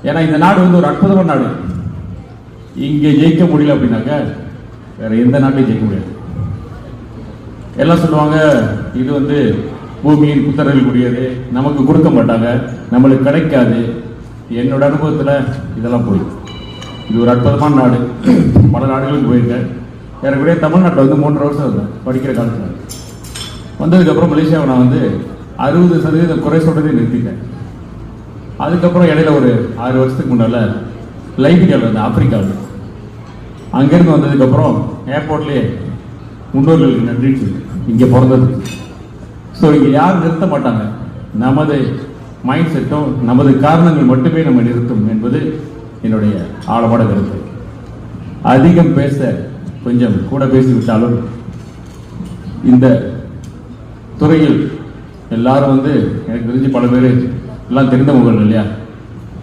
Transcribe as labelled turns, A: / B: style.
A: ஏன்னா இந்த நாடு வந்து ஒரு அற்புதமான நாடு. இங்கே ஜெயிக்க முடியல அப்படின்னாக்க வேற எந்த நாட்டையும் ஜெயிக்க முடியாது. எல்லாம் சொல்லுவாங்க இது வந்து பூமியின் புத்தர்களுக்குரியது, நமக்கு கொடுக்க மாட்டாங்க, நம்மளுக்கு கிடைக்காது. என்னோட அனுபவத்தில் இதெல்லாம் போய் இது ஒரு அற்புதமான நாடு. பல நாடுகளுக்கு போயிருக்கேன். ஏறக்குறைய தமிழ்நாட்டில் வந்து 3 வருஷம் இருந்தேன் படிக்கிற காலத்தில். வந்ததுக்கப்புறம் மலேசியாவை நான் வந்து 60% குறை சொல்றதே நிறுத்திட்டேன். அதுக்கப்புறம் இடையில ஒரு 6 வருஷத்துக்கு முன்னால லைபீரியாவில் இருந்தேன், ஆப்பிரிக்காவில். அங்கேருந்து வந்ததுக்கப்புறம் ஏர்போர்ட்லேயே முன்னோர்களுக்கு நன்றி இங்கே பிறந்தது. ஸோ இங்கே யாரும் நிறுத்த மாட்டாங்க. நமது மைண்ட் செட்டும் நமது காரணங்கள் மட்டுமே நம்ம நிறுத்தும் என்பது என்னுடைய ஆழமான கருத்து. அதிகம் பேச கொஞ்சம் கூட பேசிவிட்டாலும் இந்த துறையில் எல்லாரும் வந்து எனக்கு தெரிஞ்சு பல பேர் எல்லாம் தெரிந்த முகங்கள் இல்லையா,